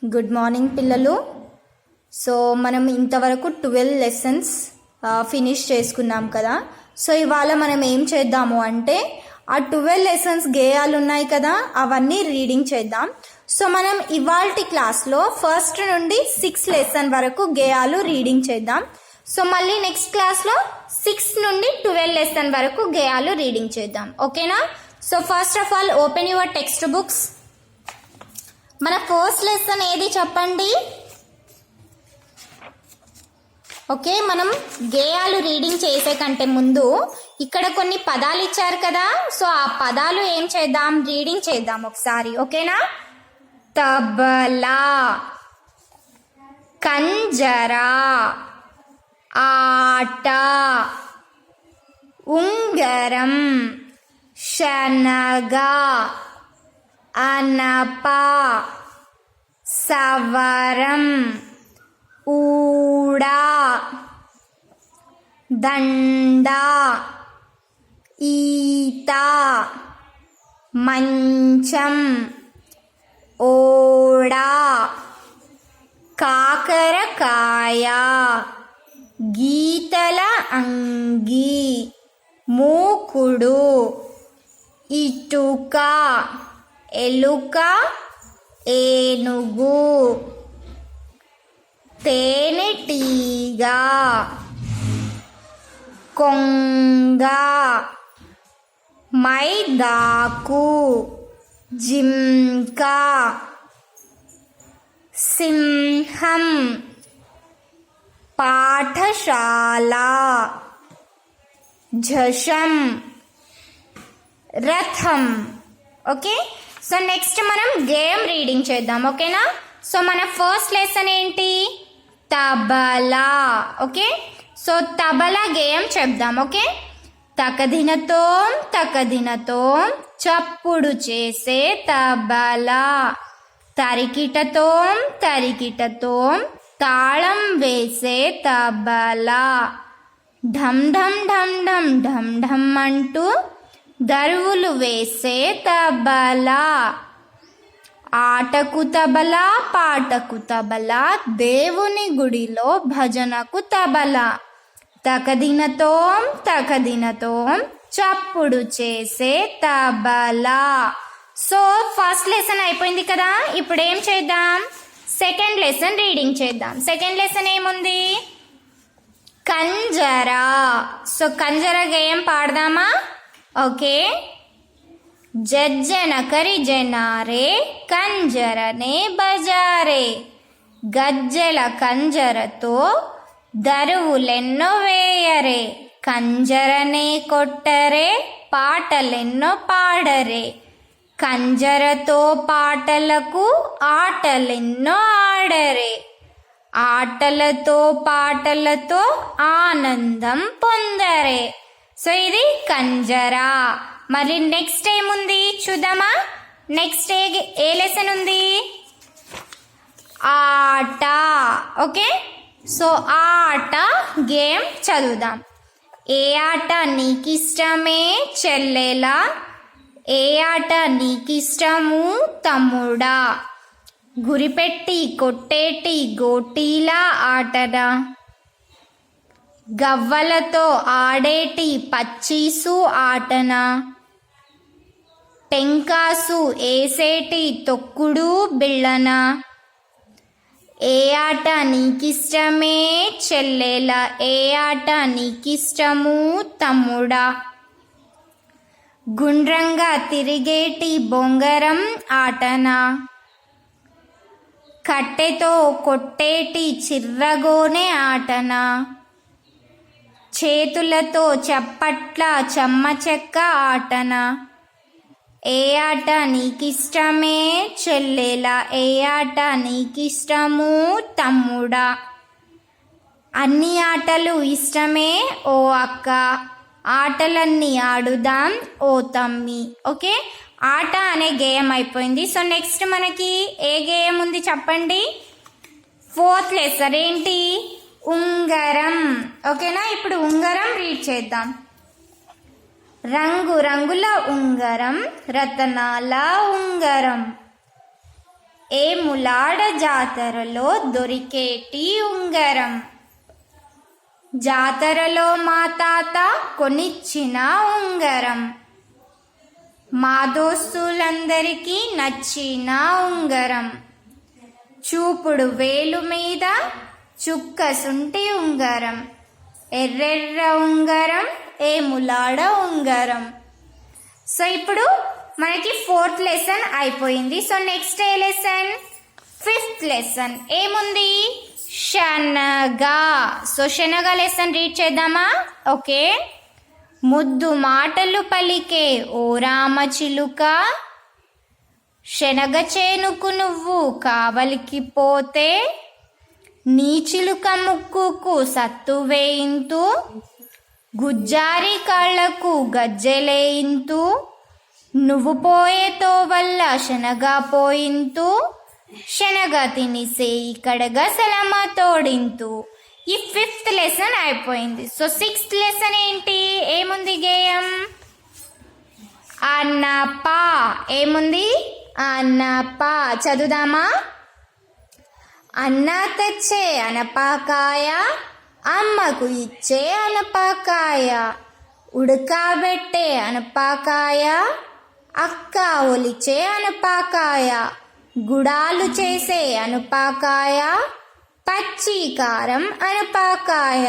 Good morning పిల్లలు. So మనం ఇంతవరకు 12 లెసన్స్ ఫినిష్ చేసుకున్నాం కదా. సో ఇవాళ మనం ఏం చేద్దాము అంటే ఆ 12 లెసన్స్ గేయాలు ఉన్నాయి కదా, అవన్నీ రీడింగ్ చేద్దాం. సో మనం ఇవాల్టి క్లాస్లో 1st నుండి 6 లెసన్ వరకు గేయాలు రీడింగ్ చేద్దాం. సో మళ్ళీ నెక్స్ట్ క్లాస్లో 6 నుండి 12 లెసన్ వరకు గేయాలు రీడింగ్ చేద్దాం. ఓకేనా? So first of all open your text books. మన ఫస్ట్ లెసన్ ఏది చెప్పండి? ఓకే, మనం గేయాలు రీడింగ్ చేసే కంటే ముందు ఇక్కడ కొన్ని పదాలు ఇచ్చారు కదా. సో ఆ పదాలు ఏం చేద్దాం, రీడింగ్ చేద్దాం ఒకసారి. ఓకేనా? తబలా, కంజరా, ఆట, ఉంగరం, శనగ, అనప, సవరం, ఊడ, దండ, ఈత, మంచం, ఓడ, కాకరకాయ, గీతల అంగి, మూకుడు, ఇటుక, ఎలుక, ఏనుగు, తేనెటీగ, కొంగ, మైదాకు, జింక, సింహం, పాఠశాల, ఝషం, రథం. ఓకే, సో నెక్స్ట్ మనం గేమ్ రీడింగ్ చేద్దాం. ఓకేనా? సో మన ఫస్ట్ లెసన్ ఏంటి? Tabla. Okay, so tabla game చెప్దాం. ఓకే, తకదినతోం తకదినతోం చప్పుడు చేసే తబలా, తరికిటతోం తరికిటతోం తాళం వేసే తబలా, ఢమ్ ఢమ్ ఢమ్ ఢమ్ ఢమ్ ఢమ్ అంటూ దరువులు వేసే తబలా, ఆటకు తబలా పాటకు తబలా దేవుని గుడిలో భజనకు తబలా, తకదినతోం తకదినతోం చప్పుడు చేసే తబలా. సో ఫస్ట్ లెసన్ అయిపోయింది కదా. ఇప్పుడు ఏం చేద్దాం? సెకండ్ లెసన్ రీడింగ్ చేద్దాం. సెకండ్ లెసన్ ఏముంది? కంజరా. సో కంజరా గేయం పాడదామా? ఓకే. జజ్జన కరిజనారే కంజరనే బజారే, గజ్జల కంజరతో దరువులెన్నో వేయరే, కంజరనే కొట్టరే పాటలెన్నో పాడరే, కంజరతో పాటలకు ఆటలెన్నో ఆడరే, ఆటలతో పాటలతో ఆనందం పొందరే. సో ఇది కంజరా. మరి నెక్స్ట్ ఏముంది చూద్దామా? నెక్స్ట్ ఏ లెసన్ ఉంది? ఆట. ఓకే, సో ఆట గేమ్ చదువుదాం. ఏ ఆట నీకిష్టమే చెల్లెలా, ఏ ఆట నీకిష్టము తమ్ముడా, గురిపెట్టి కొట్టేటి గోటీలా ఆటనా, గవ్వలతో ఆడేటి పచ్చీసు ఆటనా, టెంకాసు ఏసేటి తొక్కుడు బిళ్ళనా, ఏ ఆట నీకిష్టమే చెల్లెలా, ఏ ఆట నీకిష్టము తమ్ముడా, గుండ్రంగా తిరిగేటి బొంగరం ఆటనా, కట్టెతో కొట్టేటి చిర్రగోనె ఆటనా, చేతులతో చప్పట్ల చెమ్మ చెక్క ఆటనా, ఏ ఆట నీకిష్టమే చెల్లెలా, ఏ ఆట నీకిష్టము తమ్ముడా, అన్ని ఆటలు ఇష్టమే ఓ అక్క, ఆటలన్నీ ఆడుదాం ఓ తమ్మి. ఓకే, ఆట అనే గేయం అయిపోయింది. సో నెక్స్ట్ మనకి ఏ గేయం ఉంది చెప్పండి? ఫోర్త్ లెసన్ ఏంటి? ఉంగరం. ఓకేనా? ఇప్పుడు ఉంగరం రీడ్ చేద్దాం. రంగు రంగుల ఉంగరం, రతనాల ఉంగరం, ఏములాడ జాతరలో దొరికేటి ఉంగరం. జాతరలో మా తాత కొనిచ్చిన ఉంగరం. మా దోస్తులందరికీ నచ్చిన ఉంగరం. చూపుడు వేలు మీద చుక్క సుంటి ఉంగరం. ఎర్రెర్ర ఉంగరం ఏములాడ ఉంగరం. సో ఇప్పుడు మనకి 4th లెసన్ అయిపోయింది. సో నెక్స్ట్ ఏ లెసన్? 5th లెసన్ ఏముంది? శనగ. సో శనగ లెసన్ రీడ్ చేద్దామా? ఓకే. ముద్దు మాటలు పలికే ఓ రామ చిలుక, శనగ చేనుకు నువ్వు కావలికి పోతే, నీ చిలుక ముక్కుకు సత్తు వేయింతు, గుజ్జారి కాళ్లకు గజ్జెలేయింతు, నువ్వు పోయేతో వల్ల శనగ పోయింతు, శనగ తినిసేయి కడగ సలమ తోడింతు. ఈ 5th లెసన్ అయిపోయింది. సో 6th లెసన్ ఏంటి? ఏముంది గేయం? అన్నప. ఏముంది? అన్నప. చదువుదామా? అన్న తెచ్చే అనపాకాయ, అమ్మకు ఇచ్చే అనపాకాయ, ఉడకబెట్టే అనపాకాయ, అక్క ఒలిచే అనపాకాయ, గుడాలు చేసే అనపాకాయ, పచ్చి కారం అనపాకాయ,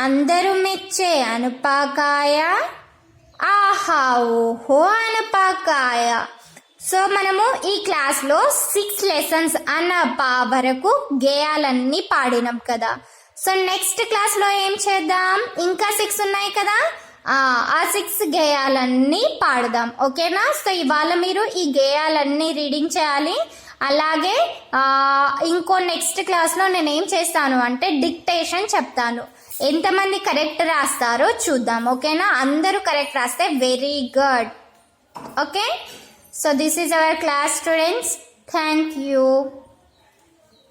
అందరూ మెచ్చే అనపాకాయ, ఆహా ఓహో అనపాకాయ. సో మనము ఈ క్లాస్లో 6 లెసన్స్ అన్నప వరకు గేయాలన్నీ పాడినాం కదా. సో నెక్స్ట్ క్లాస్లో ఏం చేద్దాం? ఇంకా 6 ఉన్నాయి కదా, ఆ 6 గేయాలన్నీ పాడదాం. ఓకేనా? సో ఇవాళ మీరు ఈ గేయాలన్నీ రీడింగ్ చేయాలి. అలాగే ఇంకో నెక్స్ట్ క్లాస్లో నేను ఏం చేస్తాను అంటే డిక్టేషన్ చెప్తాను. ఎంతమంది కరెక్ట్ రాస్తారో చూద్దాం. ఓకేనా? అందరూ కరెక్ట్ రాస్తే very good. Okay. So this is our class, students. Thank you.